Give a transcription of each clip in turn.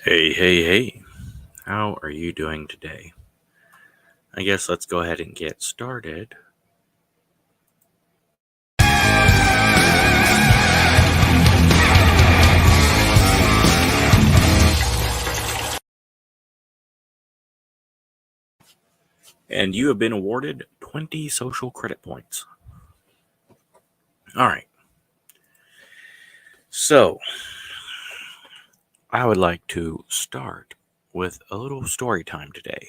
Hey, how are you doing today? I guess let's go ahead and get started. And you have been awarded 20 social credit points. All right. So, I would like to start with a little story time today.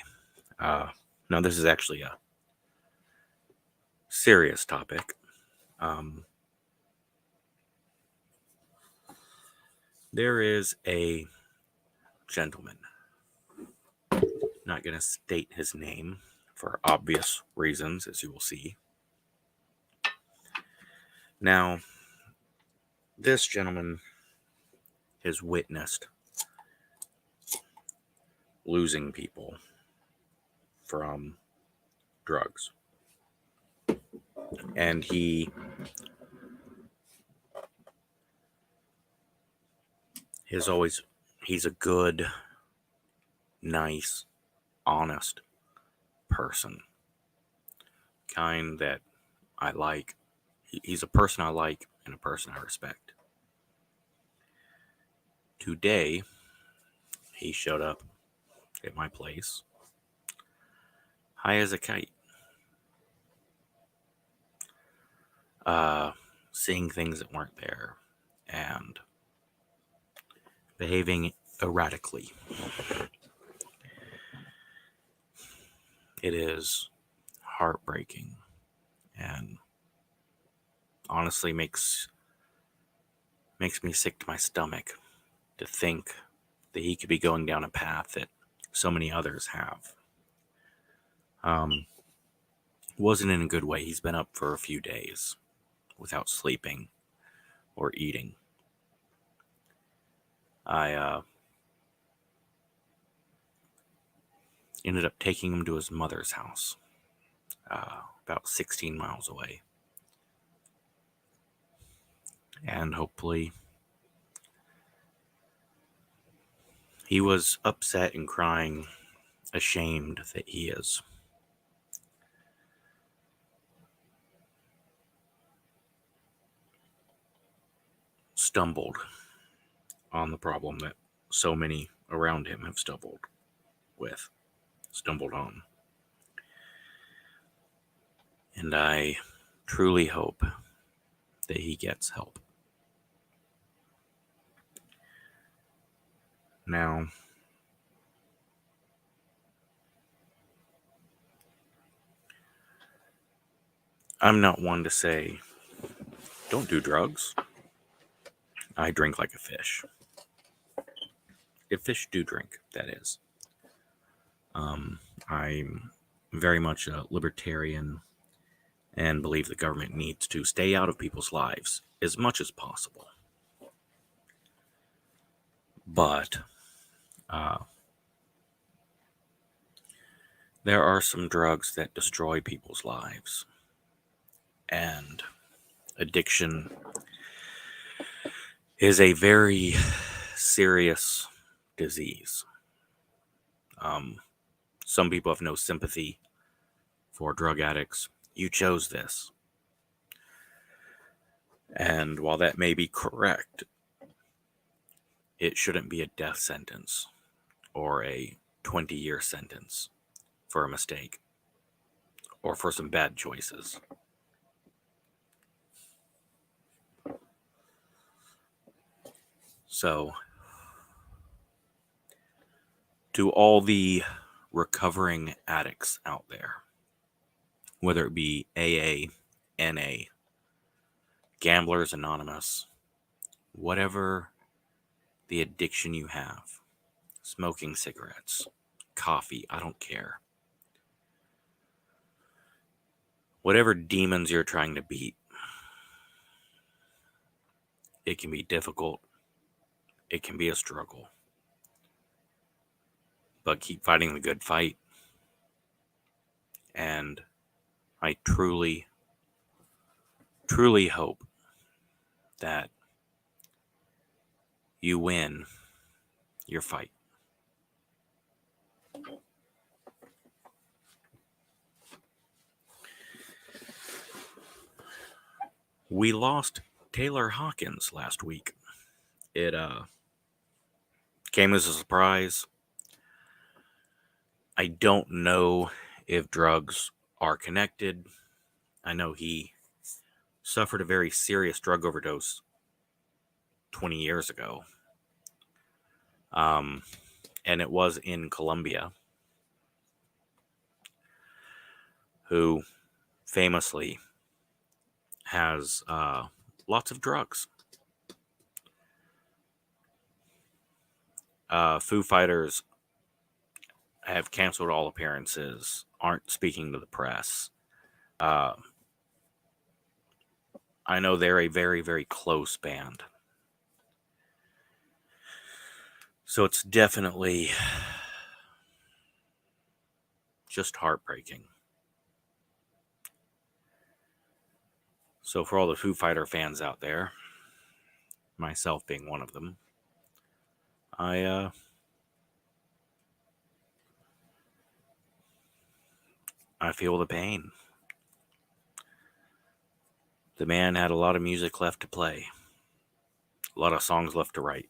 Now, this is actually a serious topic. There is a gentleman, not going to state his name for obvious reasons, as you will see. Now, this gentleman has witnessed losing people from drugs. And he's a good, nice, honest person. Kind that I like. He's a person I like and a person I respect. Today, he showed up at my place high as a kite. Seeing things that weren't there and behaving erratically. It is heartbreaking and honestly makes me sick to my stomach to think that he could be going down a path that so many others have. Wasn't in a good way. He's been up for a few days without sleeping or eating. I ended up taking him to his mother's house, about 16 miles away. And hopefully, he was upset and crying, ashamed that he is stumbled on the problem that so many around him have stumbled on. And I truly hope that he gets help. Now, I'm not one to say, don't do drugs. I drink like a fish. If fish do drink, that is. I'm very much a libertarian and believe the government needs to stay out of people's lives as much as possible. But there are some drugs that destroy people's lives. And addiction is a very serious disease. Some people have no sympathy for drug addicts. You chose this. And while that may be correct, it shouldn't be a death sentence or a 20-year sentence for a mistake or for some bad choices. So, to all the recovering addicts out there, whether it be AA, NA, Gamblers Anonymous, whatever the addiction you have, smoking cigarettes, coffee, I don't care. Whatever demons you're trying to beat, it can be difficult. It can be a struggle. But keep fighting the good fight. And I truly, truly hope that you win your fight. We lost Taylor Hawkins last week. It came as a surprise. I don't know if drugs are connected. I know he suffered a very serious drug overdose 20 years ago. And it was in Colombia, who famously has lots of drugs. Foo Fighters have canceled all appearances, aren't speaking to the press. I know they're a very, very close band. So it's definitely just heartbreaking. So for all the Foo Fighter fans out there, myself being one of them, I feel the pain. The man had a lot of music left to play, a lot of songs left to write.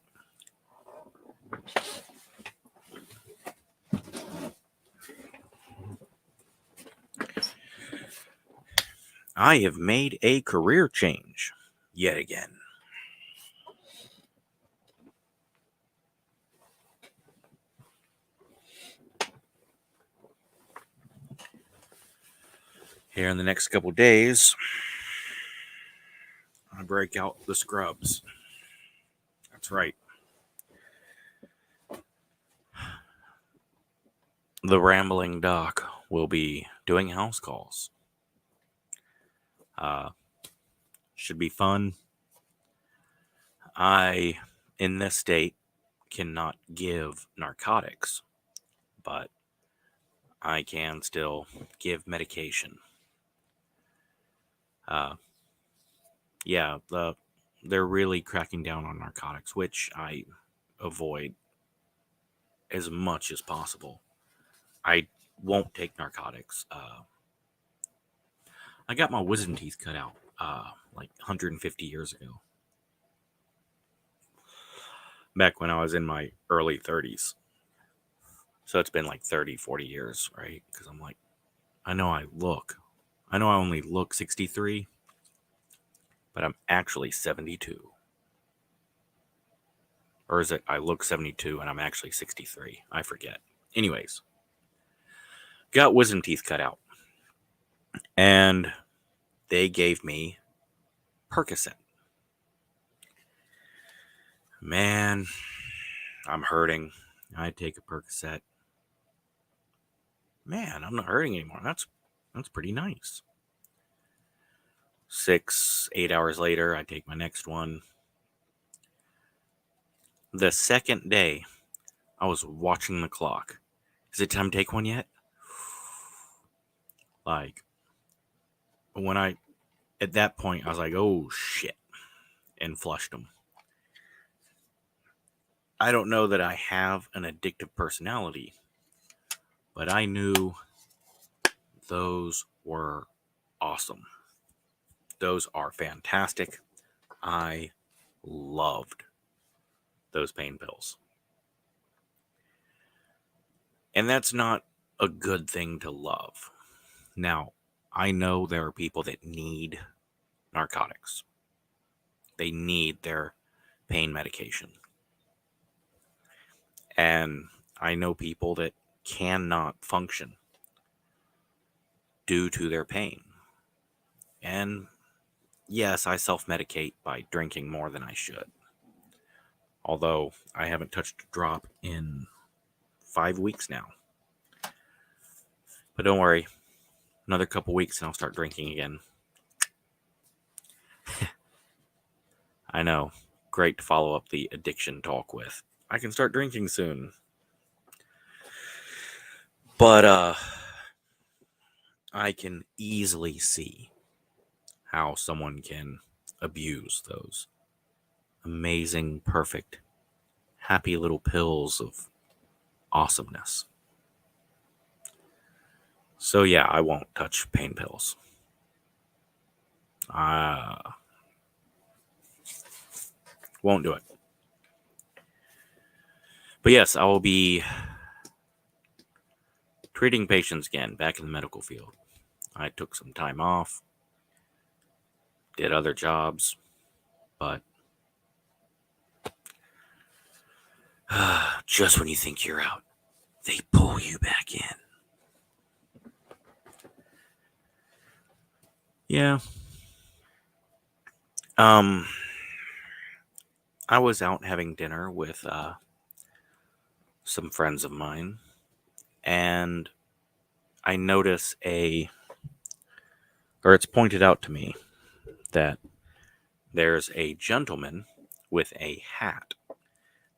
I have made a career change yet again. Here in the next couple days, I break out the scrubs. That's right. The rambling doc will be doing house calls. Should be fun. I, in this state, cannot give narcotics, but I can still give medication. They're really cracking down on narcotics, which I avoid as much as possible. I won't take narcotics. I got my wisdom teeth cut out like 150 years ago. Back when I was in my early 30s. So it's been like 30, 40 years, right? Because I'm like, I know I only look 63, but I'm actually 72. Or is it I look 72 and I'm actually 63? I forget. Anyways, got wisdom teeth cut out. And they gave me Percocet. Man, I'm hurting. I take a Percocet. Man, I'm not hurting anymore. That's pretty nice. 6, 8 hours later, I take my next one. The second day, I was watching the clock. Is it time to take one yet? Like, at that point, I was like, oh shit, and flushed them. I don't know that I have an addictive personality, but I knew those were awesome. Those are fantastic. I loved those pain pills. And that's not a good thing to love. Now, I know there are people that need narcotics. They need their pain medication. And I know people that cannot function due to their pain. And yes, I self-medicate by drinking more than I should. Although I haven't touched a drop in 5 weeks now. But don't worry, another couple weeks and I'll start drinking again. I know, great to follow up the addiction talk with. I can start drinking soon. But I can easily see how someone can abuse those amazing, perfect, happy little pills of awesomeness. So yeah, I won't touch pain pills. Won't do it. But yes, I will be treating patients again back in the medical field. I took some time off, did other jobs, but just when you think you're out, they pull you back in. Yeah. I was out having dinner with some friends of mine, and I notice it's pointed out to me that there's a gentleman with a hat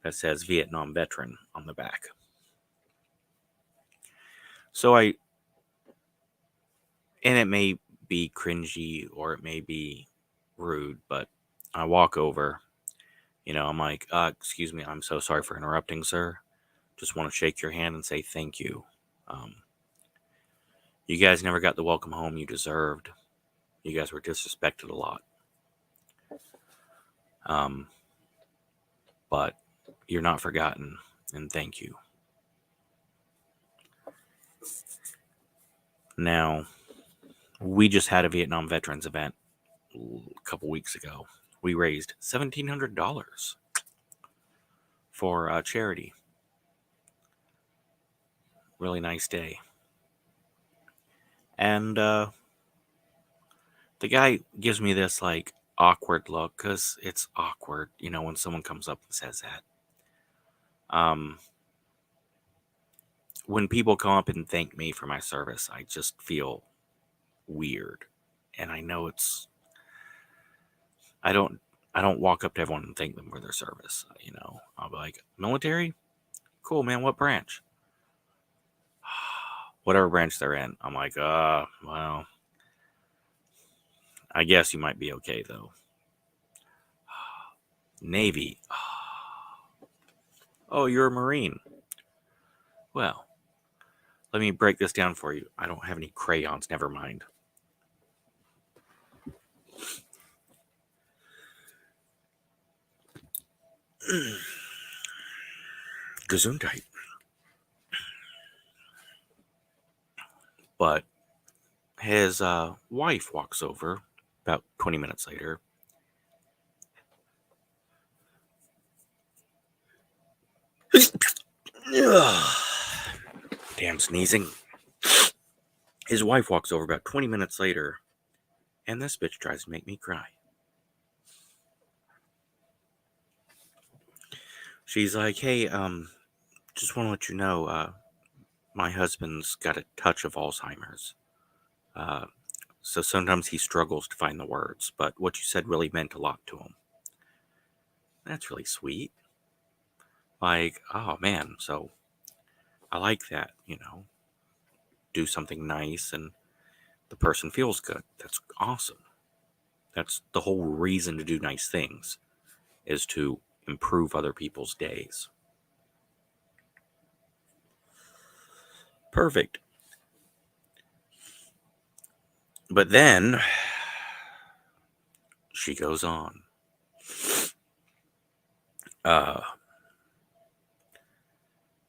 that says Vietnam veteran on the back. And it may be cringy or it may be rude, but I walk over, I'm like, excuse me, I'm so sorry for interrupting, sir. Just want to shake your hand and say thank you. You guys never got the welcome home you deserved. You guys were disrespected a lot. But you're not forgotten, and thank you. Now, we just had a Vietnam Veterans event a couple weeks ago. We raised $1,700 for charity. Really nice day. And the guy gives me this like awkward look, because it's awkward, when someone comes up and says that. When people come up and thank me for my service, I just feel weird. And I know I don't walk up to everyone and thank them for their service. I'll be like, military? Cool, man. What branch? Whatever branch they're in. I'm like, well, I guess you might be okay, though. Navy. Oh, you're a Marine. Well, let me break this down for you. I don't have any crayons. Never mind. Gesundheit. But his wife walks over about 20 minutes later. Damn sneezing. His wife walks over about 20 minutes later, and this bitch tries to make me cry. She's like, hey, just want to let you know, my husband's got a touch of Alzheimer's. So sometimes he struggles to find the words, but what you said really meant a lot to him. That's really sweet. Like, oh man, so I like that, do something nice and the person feels good. That's awesome. That's the whole reason to do nice things, is to improve other people's days. Perfect. But then she goes on.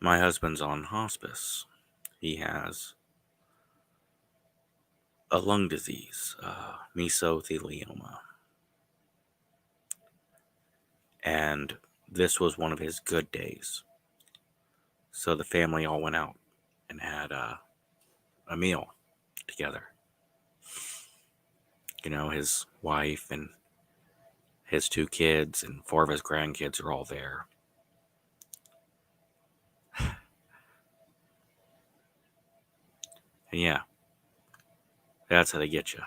My husband's on hospice. He has a lung disease, mesothelioma. And this was one of his good days. So the family all went out and had a meal together. His wife and his 2 kids and 4 of his grandkids are all there. And yeah, that's how they get you.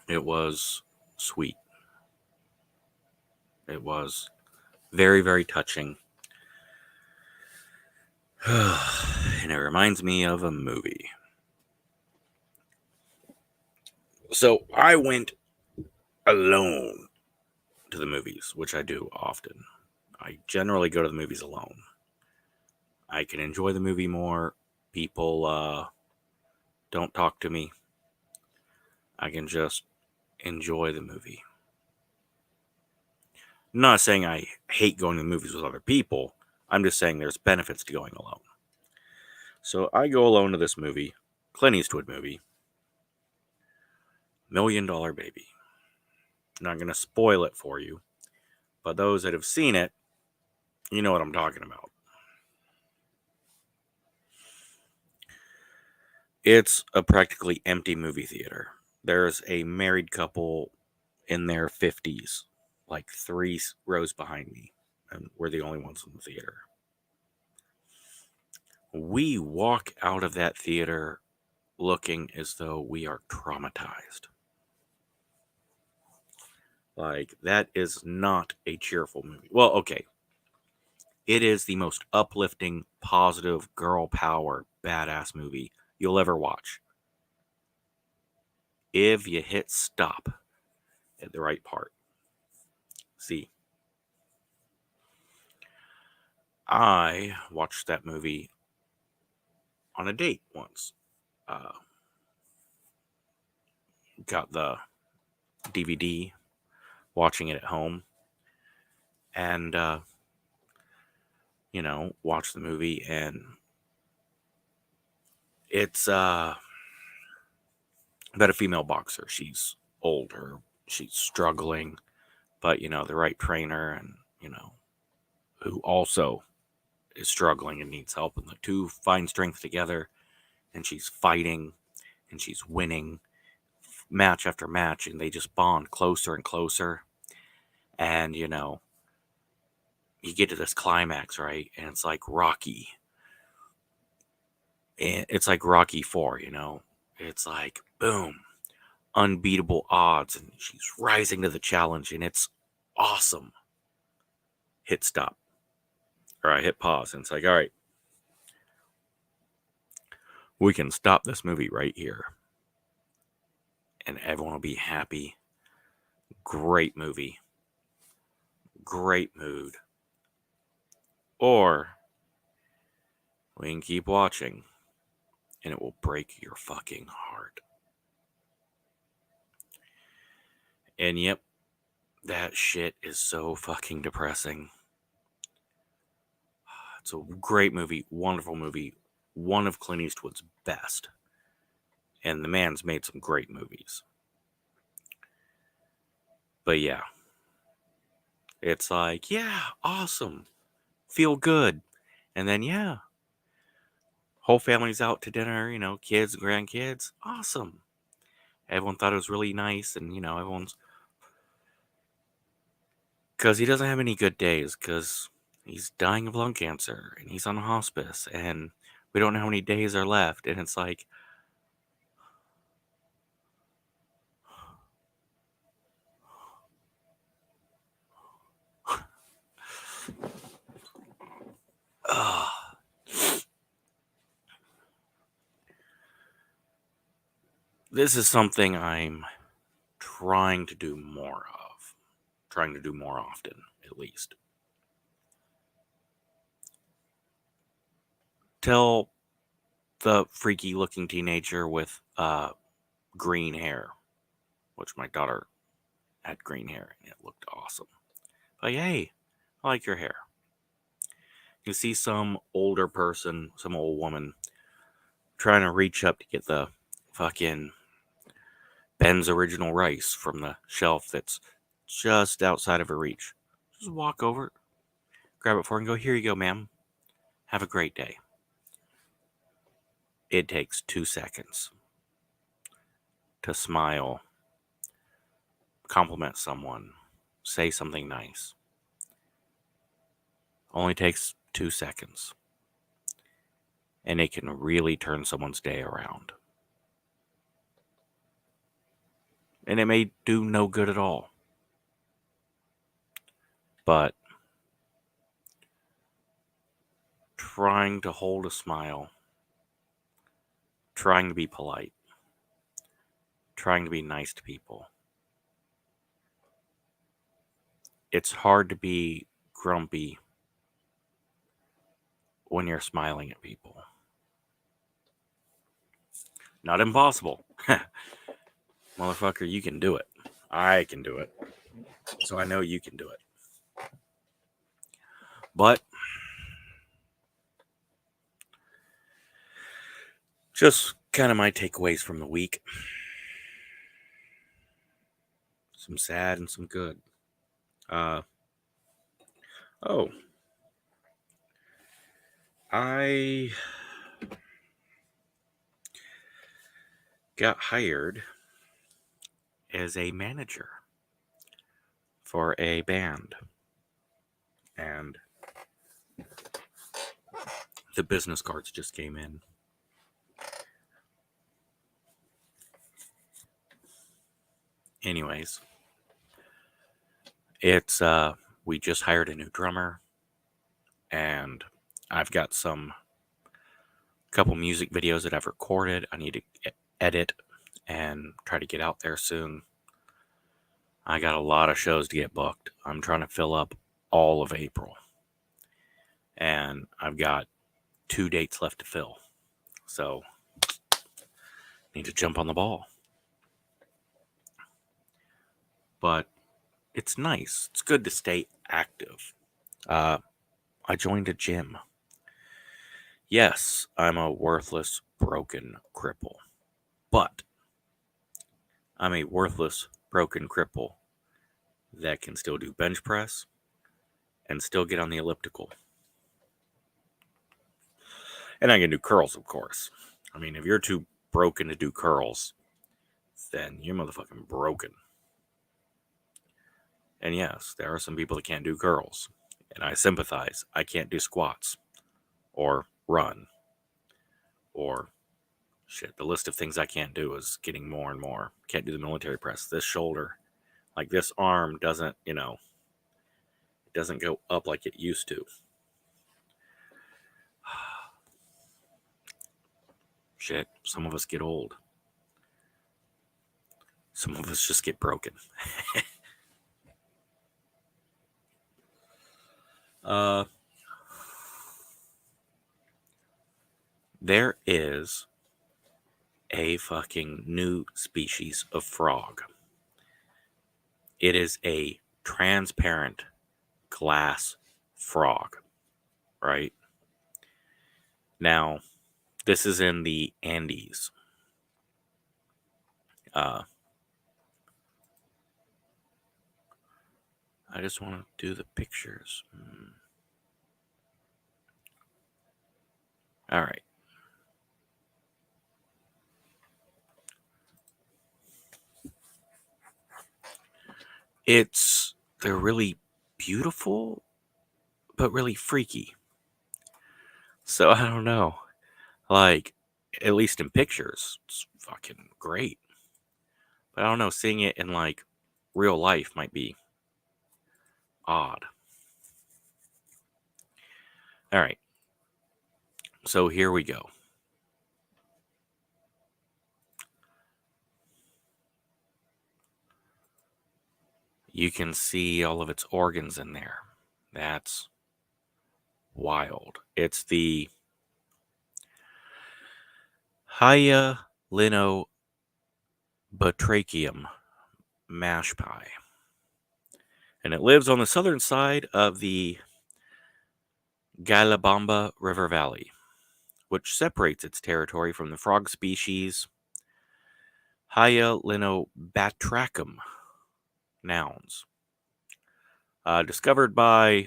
It was sweet. It was very, very touching. And it reminds me of a movie. So I went alone to the movies, which I do often. I generally go to the movies alone. I can enjoy the movie more. People don't talk to me. I can just enjoy the movie. I'm not saying I hate going to the movies with other people. I'm just saying there's benefits to going alone. So I go alone to this movie, Clint Eastwood movie, $1 Million Baby. I'm not going to spoil it for you, but those that have seen it, you know what I'm talking about. It's a practically empty movie theater. There's a married couple in their 50s, like 3 rows behind me, and we're the only ones in the theater. We walk out of that theater looking as though we are traumatized. Like, that is not a cheerful movie. Well, okay. It is the most uplifting, positive, girl power, badass movie you'll ever watch. If you hit stop at the right part. See, I watched that movie on a date once. Got the DVD, watching it at home, and watched the movie, and it's about a female boxer. She's older, she's struggling, but the right trainer, and who also is struggling and needs help, and the two find strength together, and she's fighting, and she's winning match after match, and they just bond closer and closer. And you get to this climax, right? And it's like Rocky. And it's like Rocky 4, It's like, boom, unbeatable odds, and she's rising to the challenge, and it's awesome. Hit stop. Or I hit pause, and it's like, all right, we can stop this movie right here. And everyone will be happy. Great movie. Great mood. Or we can keep watching, and it will break your fucking heart. And yep, that shit is so fucking depressing. It's a great movie, wonderful movie, one of Clint Eastwood's best. And the man's made some great movies. But yeah, it's like, yeah, awesome, feel good. And then, yeah, whole family's out to dinner, kids, grandkids, awesome. Everyone thought it was really nice, and, everyone's... Because he doesn't have any good days, because he's dying of lung cancer, and he's on hospice, and we don't know how many days are left, and it's like... This is something I'm trying to do more of. Trying to do more often, at least. Tell the freaky looking teenager with green hair, which my daughter had green hair and it looked awesome. Like, hey, I like your hair. You see some older person, some old woman, trying to reach up to get the fucking Ben's Original Rice from the shelf that's just outside of her reach. Just walk over, grab it for her, and go, here you go, ma'am. Have a great day. It takes 2 seconds to smile, compliment someone, say something nice. Only takes 2 seconds. And it can really turn someone's day around. And it may do no good at all. But trying to hold a smile, trying to be polite, trying to be nice to people. It's hard to be grumpy when you're smiling at people. Not impossible. Motherfucker, you can do it. I can do it. So I know you can do it. But just kind of my takeaways from the week. Some sad and some good. Oh, I got hired as a manager for a band. And the business cards just came in. Anyways, it's we just hired a new drummer, and I've got some couple music videos that I've recorded. I need to edit and try to get out there soon. I got a lot of shows to get booked. I'm trying to fill up all of April, and I've got 2 dates left to fill. So need to jump on the ball. But it's nice. It's good to stay active. I joined a gym. Yes, I'm a worthless, broken cripple. But I'm a worthless, broken cripple that can still do bench press and still get on the elliptical. And I can do curls, of course. I mean, if you're too broken to do curls, then you're motherfucking broken. And yes, there are some people that can't do curls. And I sympathize. I can't do squats or run or shit. The list of things I can't do is getting more and more. Can't do the military press. This shoulder, like this arm doesn't, it doesn't go up like it used to. Shit, some of us get old. Some of us just get broken. There is a fucking new species of frog. It is a transparent glass frog, right? Now, this is in the Andes. I just want to do the pictures. All right. They're really beautiful, but really freaky. So I don't know. Like, at least in pictures, it's fucking great. But I don't know, seeing it in like real life might be odd. All right. So here we go. You can see all of its organs in there. That's wild. It's the Hyalinobatrachium mash pie. And it lives on the southern side of the Galabamba River Valley, which separates its territory from the frog species Hyalinobatrachum nouns. Discovered by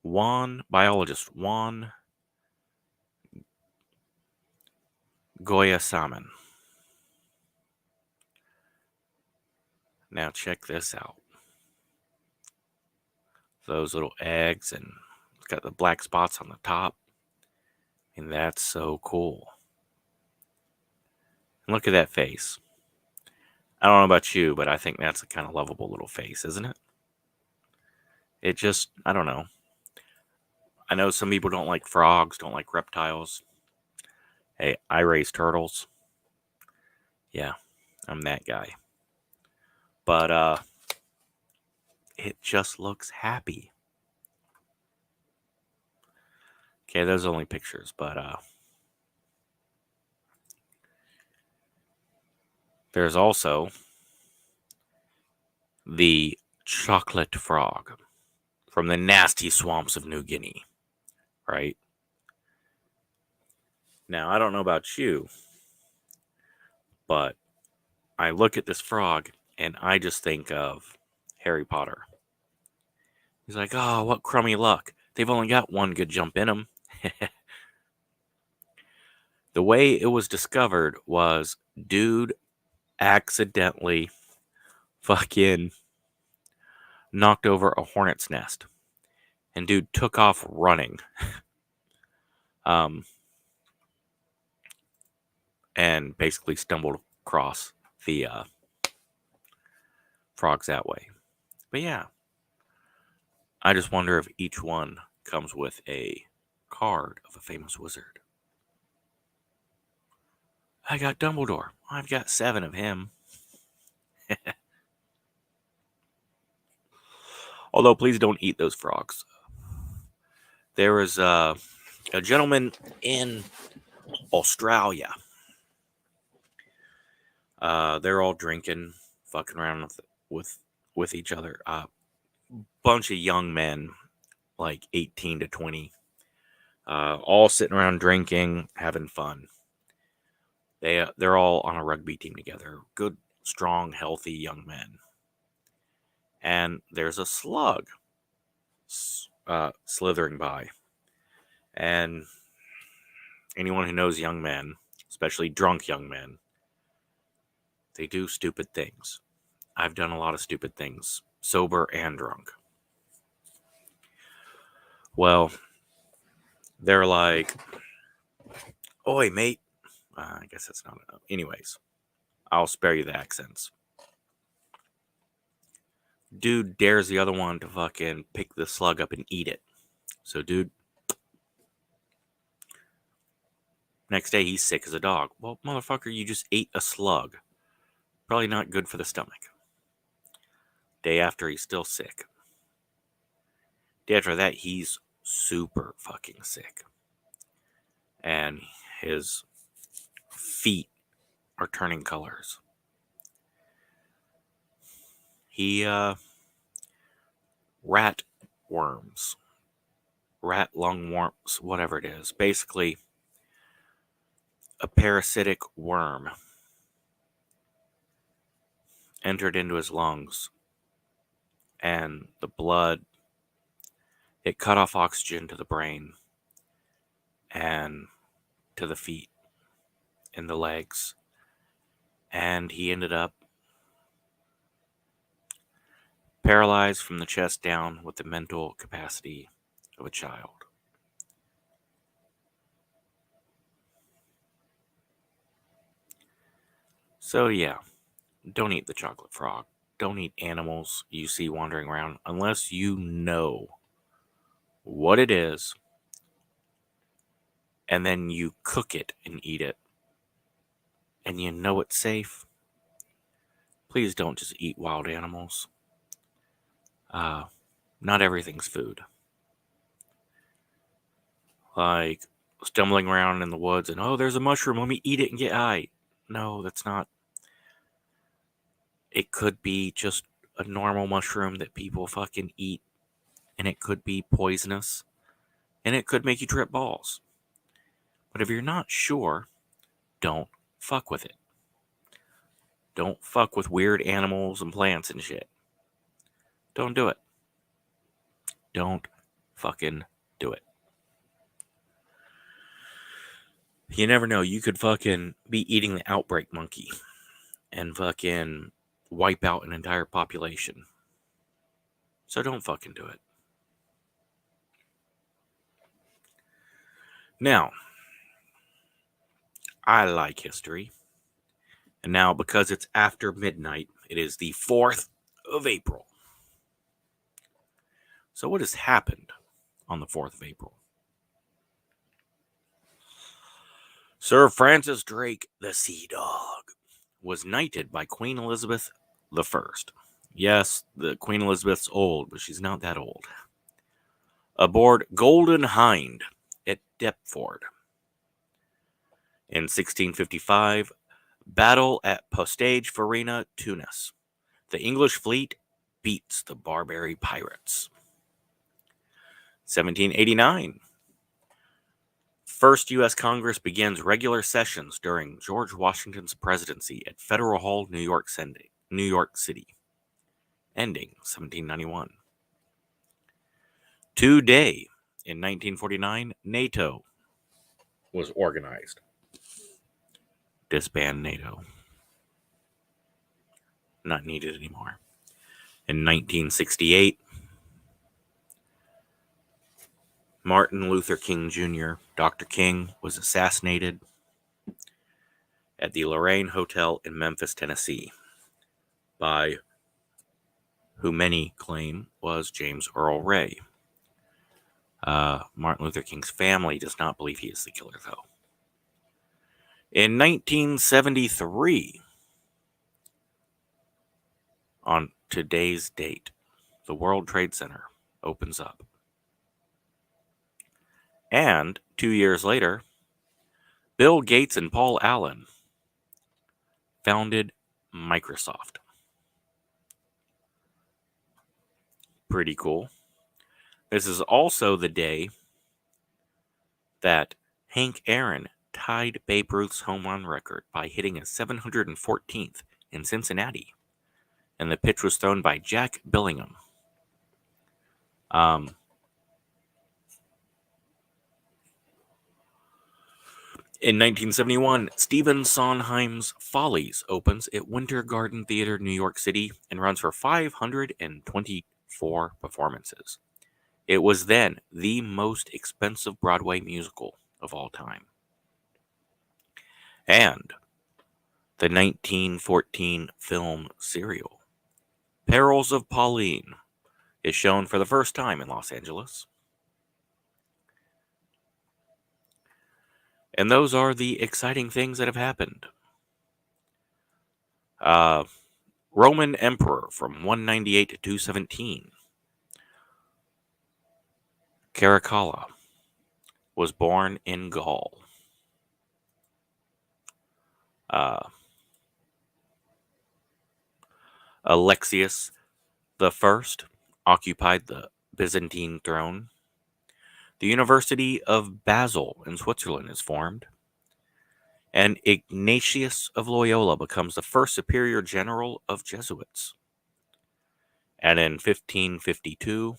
biologist Juan Goya Salmon. Now check this out. Those little eggs, and it's got the black spots on the top. And that's so cool. And look at that face. I don't know about you, but I think that's a kind of lovable little face, isn't it? It just, I don't know. I know some people don't like frogs, don't like reptiles. Hey, I raise turtles. Yeah, I'm that guy. But it just looks happy. Okay, those are only pictures, but there's also the chocolate frog from the nasty swamps of New Guinea, right? Now, I don't know about you, but I look at this frog and I just think of Harry Potter. He's like, oh, what crummy luck. They've only got one good jump in them. The way it was discovered was dude accidentally fucking knocked over a hornet's nest. And dude took off running. And basically stumbled across the frogs that way. But yeah, I just wonder if each one comes with a card of a famous wizard. I got Dumbledore. I've got 7 of him. Although, please don't eat those frogs. There was a gentleman in Australia. They're all drinking, fucking around with each other. Bunch of young men, like 18 to 20, all sitting around drinking, having fun. They're all on a rugby team together. Good, strong, healthy young men. And there's a slug slithering by. And anyone who knows young men, especially drunk young men, they do stupid things. I've done a lot of stupid things, sober and drunk. Well, they're like, oi, mate. I guess that's not enough. Anyways, I'll spare you the accents. Dude dares the other one to fucking pick the slug up and eat it. So, dude, next day he's sick as a dog. Well, motherfucker, you just ate a slug. Probably not good for the stomach. Day after, he's still sick. Day after that, he's super fucking sick. And his feet are turning colors. He, rat worms, rat lung worms, whatever it is. Basically, a parasitic worm entered into his lungs, and the blood, it cut off oxygen to the brain and to the feet and the legs, and he ended up paralyzed from the chest down with the mental capacity of a child. So yeah, don't eat the chocolate frog. Don't eat animals you see wandering around unless you know what it is, and then you cook it and eat it, and you know it's safe. Please don't just eat wild animals. Not everything's food. Like stumbling around in the woods and, oh, there's a mushroom, let me eat it and get high. No, that's not. It could be just a normal mushroom that people fucking eat, and it could be poisonous, and it could make you trip balls. But if you're not sure, don't fuck with it. Don't fuck with weird animals and plants and shit. Don't do it. Don't fucking do it. You never know. You could fucking be eating the outbreak monkey and fucking wipe out an entire population. So don't fucking do it. Now, I like history. And now, because it's after midnight, it is the 4th of April. So what has happened on the 4th of April? Sir Francis Drake, the Sea Dog, was knighted by Queen Elizabeth I. Yes, the Queen Elizabeth's old, but she's not that old. Aboard Golden Hind at Deptford. In 1655, battle at Postage Farina, Tunis. The English fleet beats the Barbary Pirates. 1789. First U.S. Congress begins regular sessions during George Washington's presidency at Federal Hall, New York City, ending 1791. Today, in 1949, NATO was organized. Disband NATO. Not needed anymore. In 1968, Martin Luther King Jr., Dr. King, was assassinated at the Lorraine Hotel in Memphis, Tennessee, by who many claim was James Earl Ray. Martin Luther King's family does not believe he is the killer, though. In 1973, on today's date, the World Trade Center opens up. And 2 years later, Bill Gates and Paul Allen founded Microsoft. Pretty cool. This is also the day that Hank Aaron tied Babe Ruth's home run record by hitting a 714th in Cincinnati, and the pitch was thrown by Jack Billingham. In 1971, Stephen Sondheim's Follies opens at Winter Garden Theater, New York City, and runs for 524 performances. It was then the most expensive Broadway musical of all time. And the 1914 film serial, Perils of Pauline, is shown for the first time in Los Angeles. And those are the exciting things that have happened. Roman Emperor from 198 to 217, Caracalla, was born in Gaul. Alexius I occupied the Byzantine throne. The University of Basel in Switzerland is formed. And Ignatius of Loyola becomes the first superior general of Jesuits. And in 1552,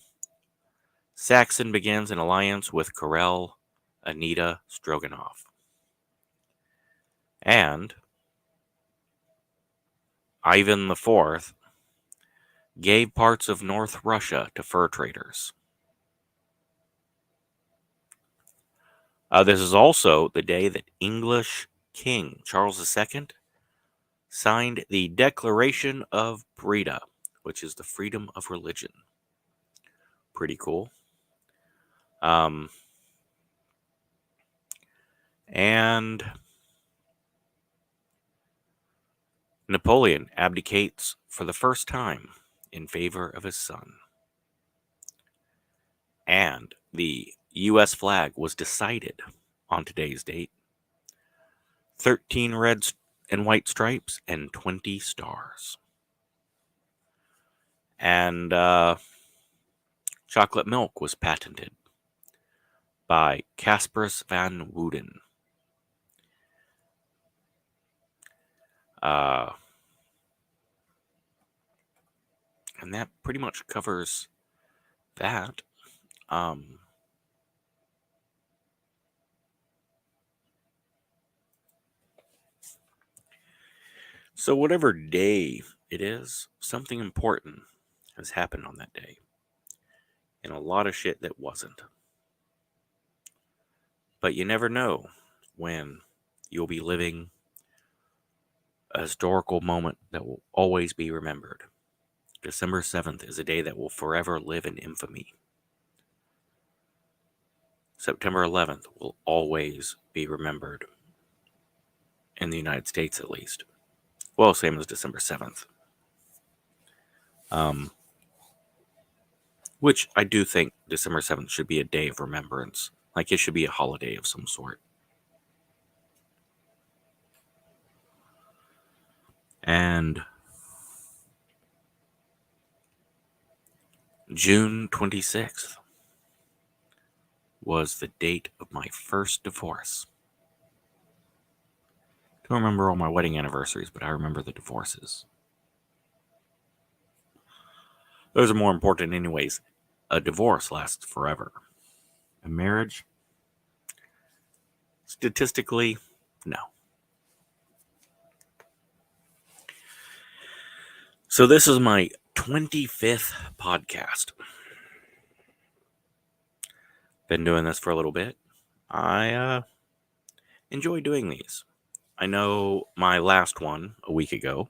Saxon begins an alliance with Karel Anita Stroganoff. And Ivan IV gave parts of North Russia to fur traders. This is also the day that English King Charles II signed the Declaration of Breda, which is the freedom of religion. Pretty cool. And Napoleon abdicates for the first time in favor of his son. And the U.S. flag was decided on today's date. 13 red and white stripes and 20 stars. And chocolate milk was patented by Caspers van Wooden. And that pretty much covers that. So whatever day it is, something important has happened on that day. And a lot of shit that wasn't. But you never know when you'll be living a historical moment that will always be remembered. December 7th is a day that will forever live in infamy. September 11th will always be remembered. In the United States, at least. Well, same as December 7th. Which I do think December 7th should be a day of remembrance. Like it should be a holiday of some sort. And June 26th was the date of my first divorce. Don't remember all my wedding anniversaries, but I remember the divorces. Those are more important anyways. A divorce lasts forever. A marriage? Statistically, no. So this is my 25th podcast. Been doing this for a little bit. I enjoy doing these. I know my last one, a week ago,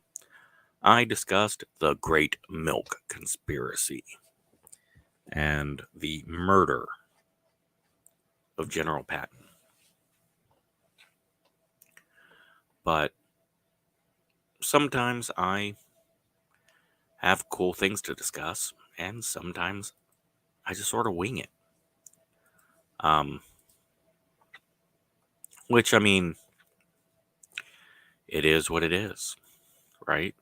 I discussed the Great Milk Conspiracy and the murder of General Patton. But sometimes I have cool things to discuss, and sometimes I just sort of wing it. Which, I mean, it is what it is, right?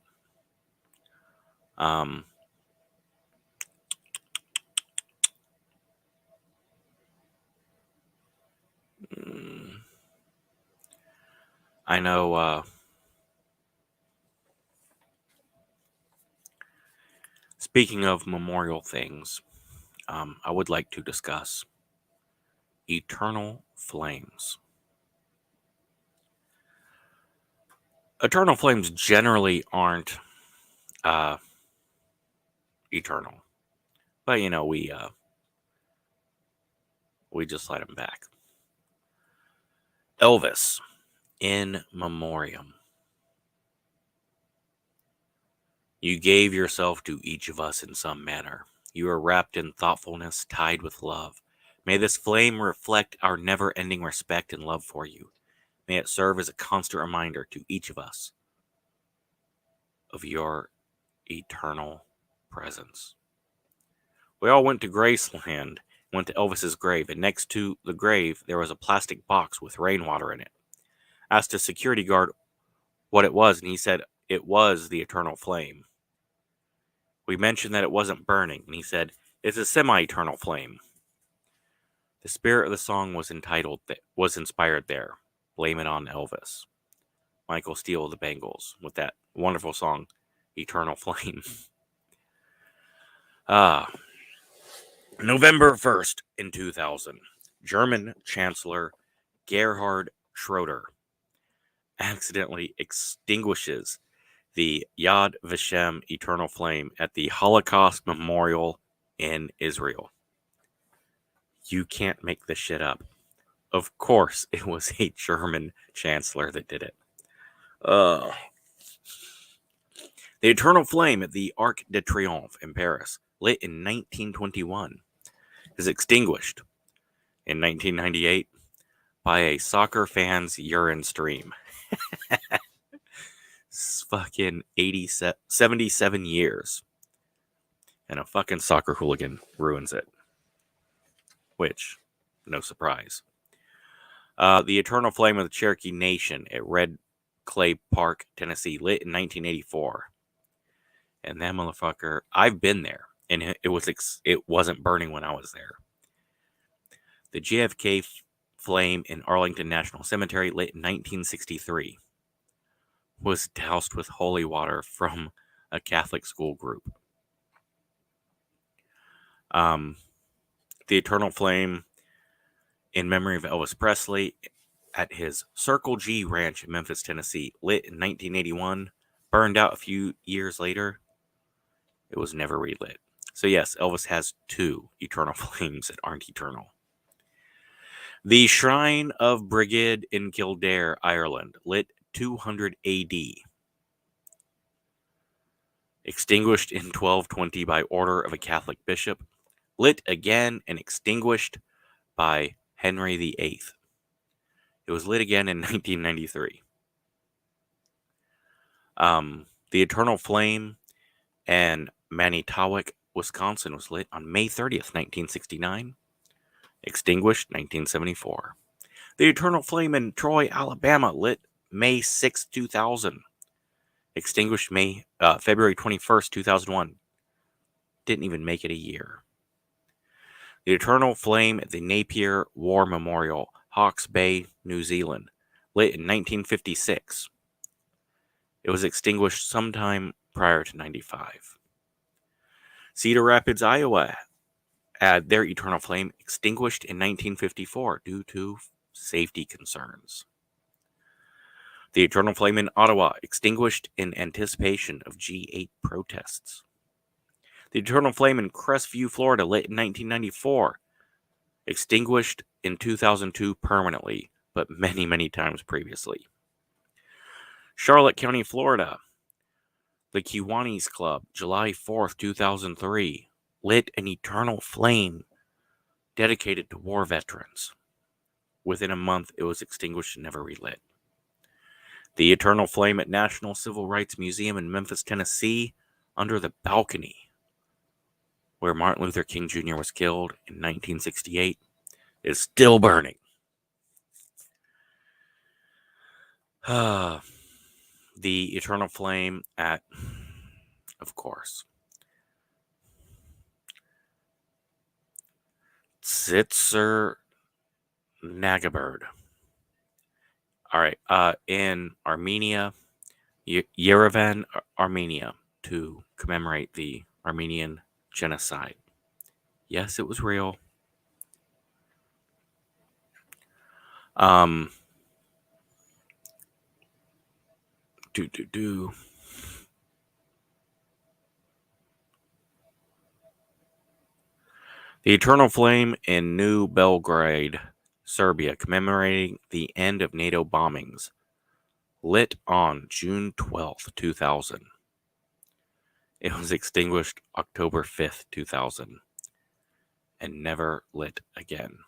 I know, speaking of memorial things, I would like to discuss eternal flames. Eternal flames generally aren't eternal, but you know, we just let them back. Elvis, in memoriam. You gave yourself to each of us in some manner. You are wrapped in thoughtfulness, tied with love. May this flame reflect our never-ending respect and love for you. May it serve as a constant reminder to each of us of your eternal presence. We all went to Graceland, went to Elvis's grave, and next to the grave there was a plastic box with rainwater in it. Asked a security guard what it was, and he said it was the eternal flame. We mentioned that it wasn't burning, and he said, it's a semi-eternal flame. The spirit of the song was inspired there. Blame It on Elvis. Michael Steele of the Bengals with that wonderful song, Eternal Flame. November 1st in 2000, German Chancellor Gerhard Schroeder accidentally extinguishes the Yad Vashem Eternal Flame at the Holocaust Memorial in Israel. You can't make this shit up. Of course, it was a German chancellor that did it. The Eternal Flame at the Arc de Triomphe in Paris, lit in 1921, is extinguished in 1998 by a soccer fan's urine stream. It's fucking 77 years. And a fucking soccer hooligan ruins it. Which, no surprise. The Eternal Flame of the Cherokee Nation at Red Clay Park, Tennessee, lit in 1984. And that motherfucker, I've been there, and it wasn't burning when I was there. The JFK Flame in Arlington National Cemetery, lit in 1963, was doused with holy water from a Catholic school group. The Eternal Flame in memory of Elvis Presley at his Circle G Ranch in Memphis, Tennessee, lit in 1981, burned out a few years later. It was never relit. So yes, Elvis has two eternal flames that aren't eternal. The Shrine of Brigid in Kildare, Ireland, lit 200 AD. Extinguished in 1220 by order of a Catholic bishop. Lit again and extinguished by Henry VIII. It was lit again in 1993. The Eternal Flame in Manitowoc, Wisconsin was lit on May 30th, 1969. Extinguished 1974. The Eternal Flame in Troy, Alabama, lit May 6th, 2000. Extinguished February 21st, 2001. Didn't even make it a year. The eternal flame at the Napier War Memorial, Hawke's Bay, New Zealand, lit in 1956. It was extinguished sometime prior to 95. Cedar Rapids, Iowa, had their eternal flame extinguished in 1954 due to safety concerns. The eternal flame in Ottawa extinguished in anticipation of G8 protests. The eternal flame in Crestview, Florida, lit in 1994, extinguished in 2002 permanently, but many, many times previously. Charlotte County, Florida, the Kiwanis Club, July 4th, 2003, lit an eternal flame dedicated to war veterans. Within a month, it was extinguished and never relit. The eternal flame at National Civil Rights Museum in Memphis, Tennessee, under the balcony, where Martin Luther King Jr. was killed in 1968, is still burning. The eternal flame at, of course, Zitzer Nagabird. All right, in Armenia, Yerevan, Armenia, to commemorate the Armenian genocide. Yes, it was real. The eternal flame in New Belgrade, Serbia, commemorating the end of NATO bombings, lit on June 12th, 2000. It was extinguished October 5th, 2000, and never lit again.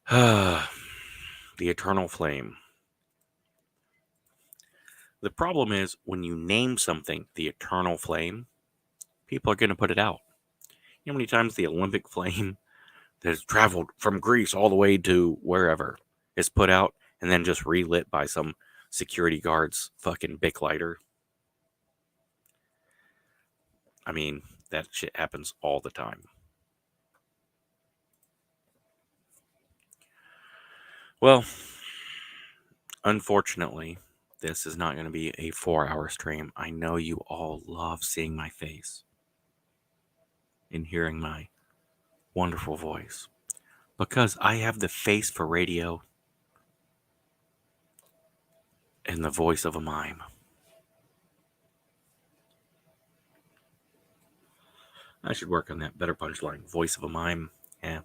The eternal flame. The problem is, when you name something the eternal flame, people are going to put it out. You know how many times the Olympic flame that has traveled from Greece all the way to wherever is put out and then just relit by some security guard's fucking Bic lighter? I mean, that shit happens all the time. Well, unfortunately, this is not going to be a 4-hour stream. I know you all love seeing my face and hearing my wonderful voice, because I have the face for radio and the voice of a mime. I should work on that. Better punchline. Voice of a mime. Yeah.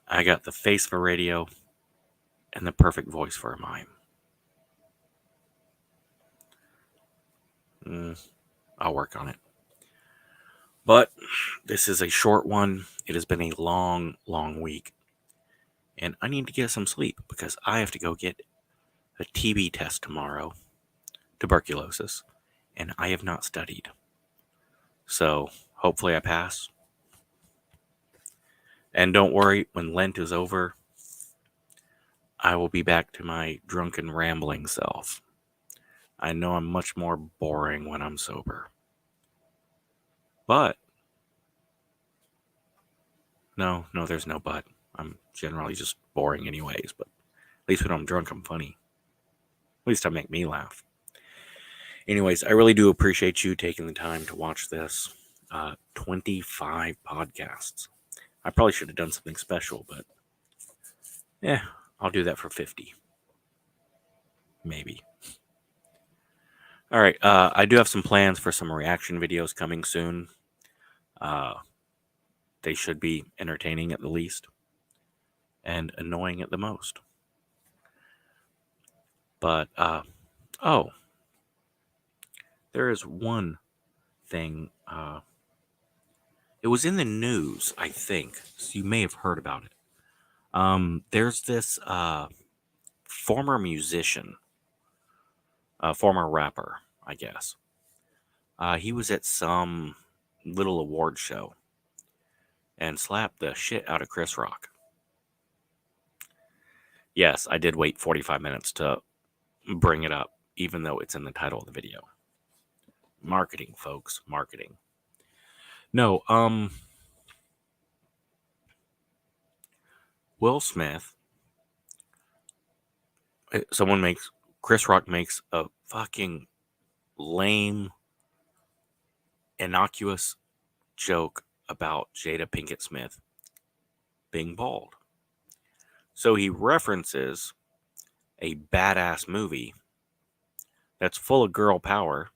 I got the face for radio and the perfect voice for a mime. I'll work on it. But this is a short one. It has been a long, long week. And I need to get some sleep because I have to go get a TB test tomorrow. Tuberculosis. And I have not studied. So hopefully I pass. And don't worry, when Lent is over, I will be back to my drunken rambling self. I know I'm much more boring when I'm sober. But, no, there's no but. I'm generally just boring anyways, but at least when I'm drunk, I'm funny. At least I make me laugh. Anyways, I really do appreciate you taking the time to watch this. 25 podcasts. I probably should have done something special, but I'll do that for 50. Maybe. All right, I do have some plans for some reaction videos coming soon. They should be entertaining at the least and annoying at the most. But, there is one thing. It was in the news, I think, so you may have heard about it. There's this former musician, former rapper, I guess. He was at some little award show and slapped the shit out of Chris Rock. Yes, I did wait 45 minutes to bring it up, even though it's in the title of the video. Marketing, folks. Marketing. No, Will Smith, Chris Rock makes a fucking lame, innocuous joke about Jada Pinkett Smith being bald. So he references a badass movie that's full of girl power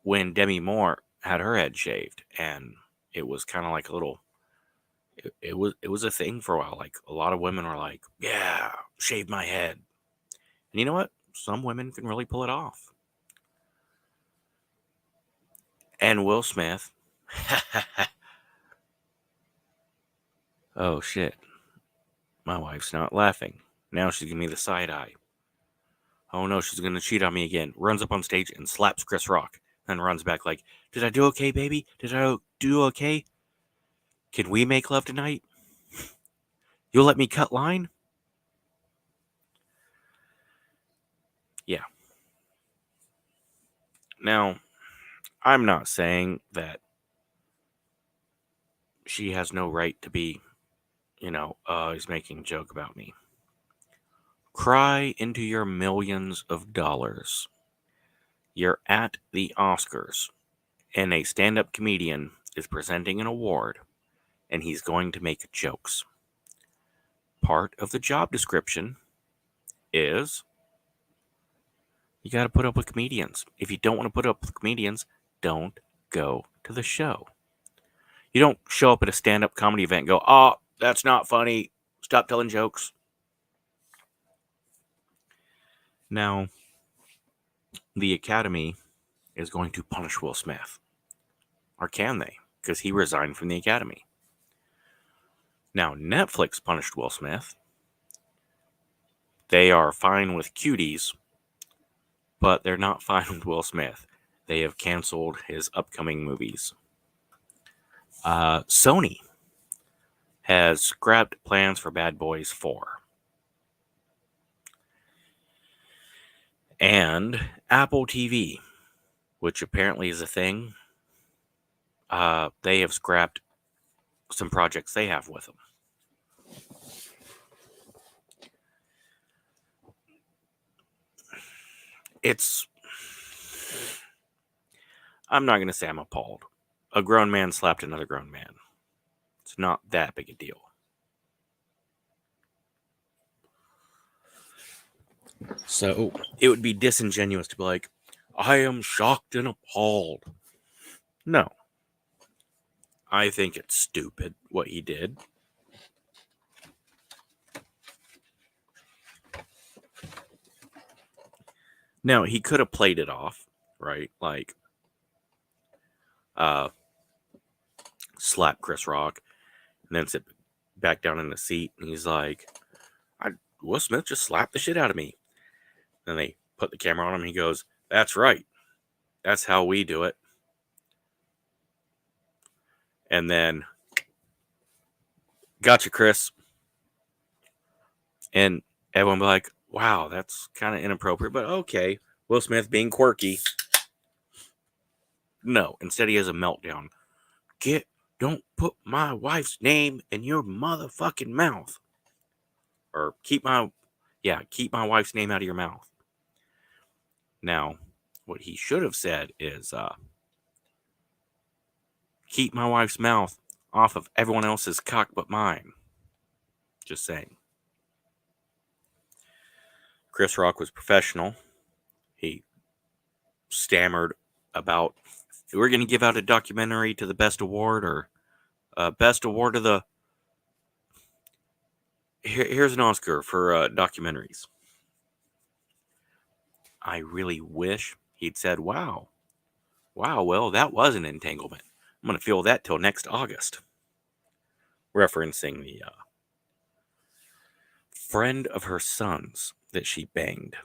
when Demi Moore had her head shaved, and it was kind of like a little. It was a thing for a while. Like a lot of women are like, "Yeah, shave my head," and you know what? Some women can really pull it off. And Will Smith, oh shit, my wife's not laughing. Now she's giving me the side eye. Oh no, she's gonna cheat on me again. Runs up on stage and slaps Chris Rock, and runs back like, "Did I do okay, baby? Did I do okay? Can we make love tonight? You'll let me cut line?" Yeah. Now, I'm not saying that she has no right to be, he's making a joke about me. Cry into your millions of dollars. You're at the Oscars, and a stand up comedian is presenting an award, and he's going to make jokes. Part of the job description is you got to put up with comedians. If you don't want to put up with comedians, don't go to the show. You don't show up at a stand up comedy event and go, "Oh, that's not funny. Stop telling jokes." Now, the Academy is going to punish Will Smith. Or can they? Because he resigned from the Academy. Now, Netflix punished Will Smith. They are fine with cuties, but they're not fine with Will Smith. They have canceled his upcoming movies. Sony has scrapped plans for Bad Boys 4. And Apple TV, which apparently is a thing, they have scrapped some projects they have with them. I'm not going to say I'm appalled. A grown man slapped another grown man. It's not that big a deal. So it would be disingenuous to be like, "I am shocked and appalled." No. I think it's stupid what he did. Now, he could have played it off, right? Like, slap Chris Rock and then sit back down in the seat, and he's like, Will Smith just slapped the shit out of me. Then they put the camera on him, and he goes, "That's right. That's how we do it." And then, "Gotcha, Chris." And everyone be like, "Wow, that's kind of inappropriate, but okay." Will Smith being quirky. No, instead he has a meltdown. Don't put my wife's name in your motherfucking mouth. Or keep my wife's name out of your mouth. Now, what he should have said is, keep my wife's mouth off of everyone else's cock but mine. Just saying. Chris Rock was professional. He stammered about, "We're going to give out a documentary to the best award, or best award of the... Here's an Oscar for documentaries." I really wish he'd said, wow, well, that was an entanglement. I'm going to feel that till next August. Referencing the friend of her son's that she banged.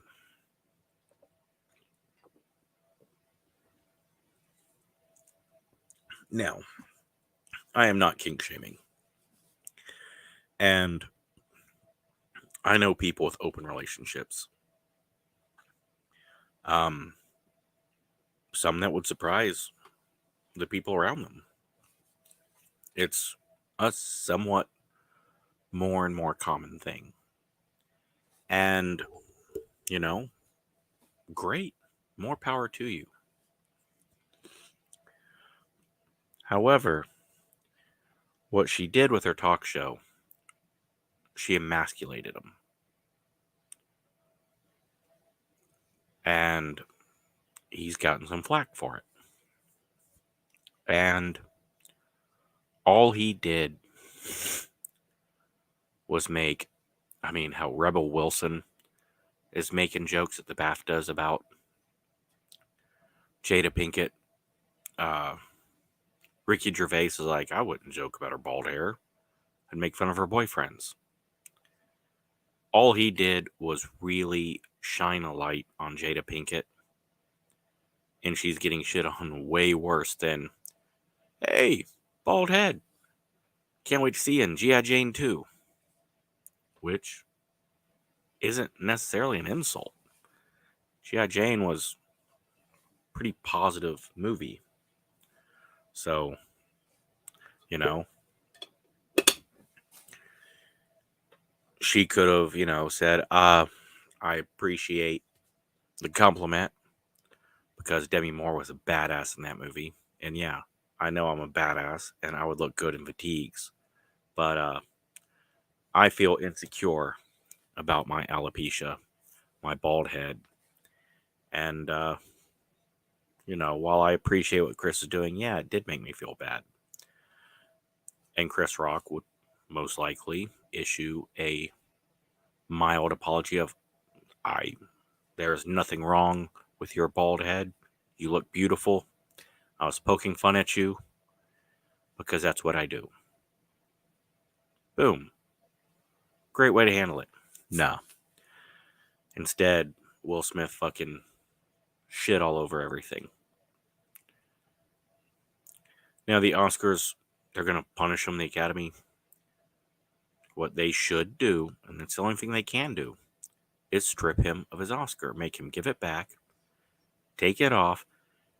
Now, I am not kink shaming. And I know people with open relationships. some that would surprise the people around them. It's a somewhat more and more common thing. And, you know, great. More power to you. However, what she did with her talk show, she emasculated him. And he's gotten some flack for it. And all he did was how Rebel Wilson is making jokes at the BAFTAs about Jada Pinkett. Ricky Gervais is like, I wouldn't joke about her bald hair and make fun of her boyfriends. All he did was really shine a light on Jada Pinkett. And she's getting shit on way worse than, hey, bald head. Can't wait to see you in G.I. Jane 2. Which isn't necessarily an insult. G.I. Jane was a pretty positive movie. So, she could have, said, I appreciate the compliment because Demi Moore was a badass in that movie. And yeah, I know I'm a badass and I would look good in fatigues. But I feel insecure about my alopecia, my bald head. And, while I appreciate what Chris is doing, yeah, it did make me feel bad. And Chris Rock would most likely issue a mild apology of, there's nothing wrong with your bald head. You look beautiful. I was poking fun at you because that's what I do. Boom. Great way to handle it. No. Instead, Will Smith fucking shit all over everything. Now, the Oscars, they're going to punish him, the Academy. What they should do, and it's the only thing they can do, is strip him of his Oscar. Make him give it back, take it off,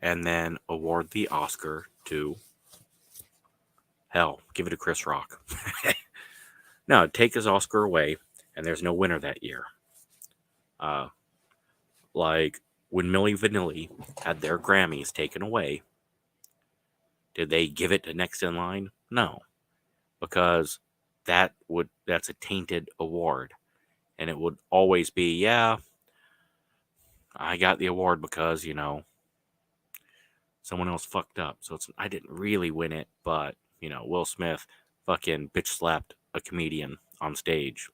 and then award the Oscar to, hell, give it to Chris Rock. No, take his Oscar away, and there's no winner that year. Like when Milli Vanilli had their Grammys taken away, did they give it to next in line? No, because that's a tainted award, and it would always be, yeah, I got the award because someone else fucked up, so I didn't really win it, but Will Smith fucking bitch slapped a comedian on stage.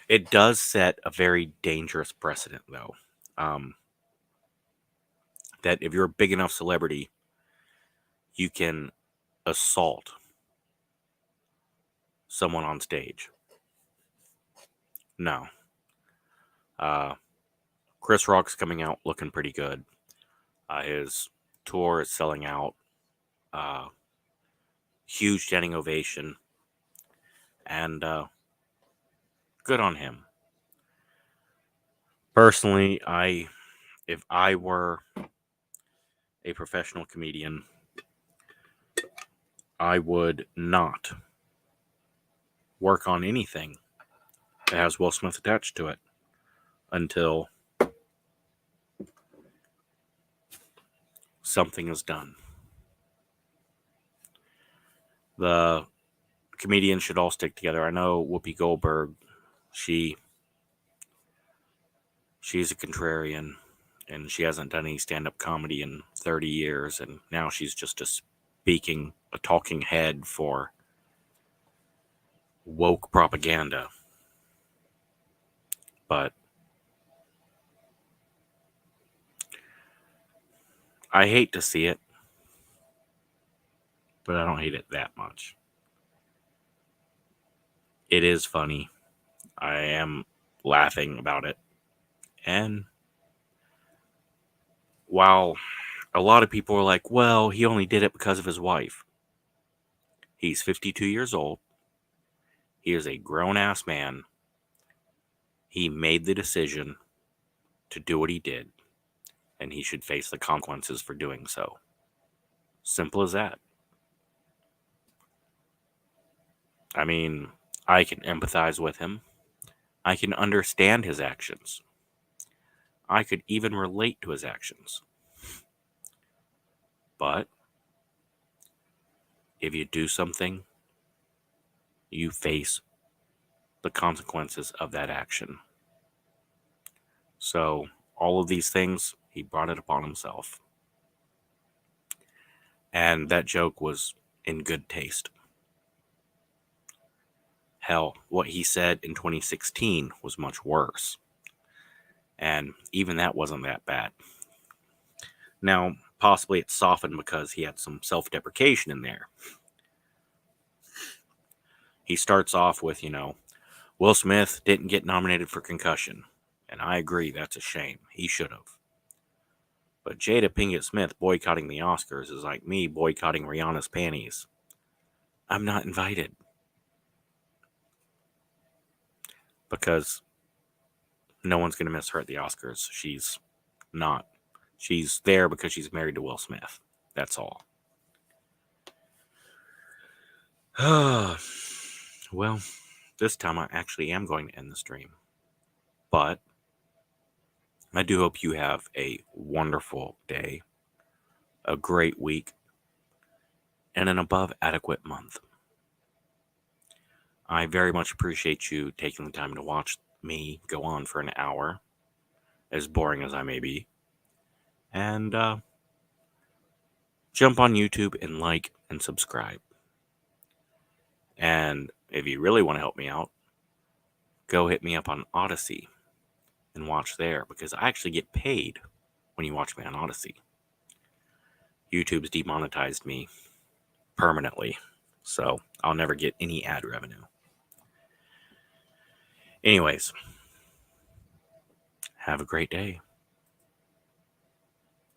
It does set a very dangerous precedent, though. That if you're a big enough celebrity, you can assault someone on stage. No. Chris Rock's coming out looking pretty good. His tour is selling out. Huge standing ovation. And good on him. Personally, if I were a professional comedian, I would not work on anything that has Will Smith attached to it until something is done. The comedians should all stick together. I know Whoopi Goldberg, she's a contrarian, and she hasn't done any stand-up comedy in 30 years, and now she's just a talking head for woke propaganda. But I hate to see it, but I don't hate it that much. It is funny. I am laughing about it. And while a lot of people are like, well, he only did it because of his wife. He's 52 years old. He is a grown-ass man. He made the decision. to do what he did, and he should face the consequences for doing so. Simple as that. I mean, I can empathize with him. I can understand his actions. I could even relate to his actions. But if you do something, you face the consequences of that action. So, all of these things, he brought it upon himself. And that joke was in good taste. Hell, what he said in 2016 was much worse. And even that wasn't that bad. Now, possibly it's softened because he had some self-deprecation in there. He starts off with, Will Smith didn't get nominated for concussion. And I agree, that's a shame. He should have. But Jada Pinkett Smith boycotting the Oscars is like me boycotting Rihanna's panties. I'm not invited. Because no one's going to miss her at the Oscars. She's not. She's there because she's married to Will Smith. That's all. Well, this time I actually am going to end the stream. But I do hope you have a wonderful day, a great week, and an above adequate month. I very much appreciate you taking the time to watch me go on for an hour, as boring as I may be. And jump on YouTube and like and subscribe. And if you really want to help me out, go hit me up on Odyssey and watch there, because I actually get paid when you watch me on Odyssey. YouTube's demonetized me permanently, so I'll never get any ad revenue. Anyways, have a great day.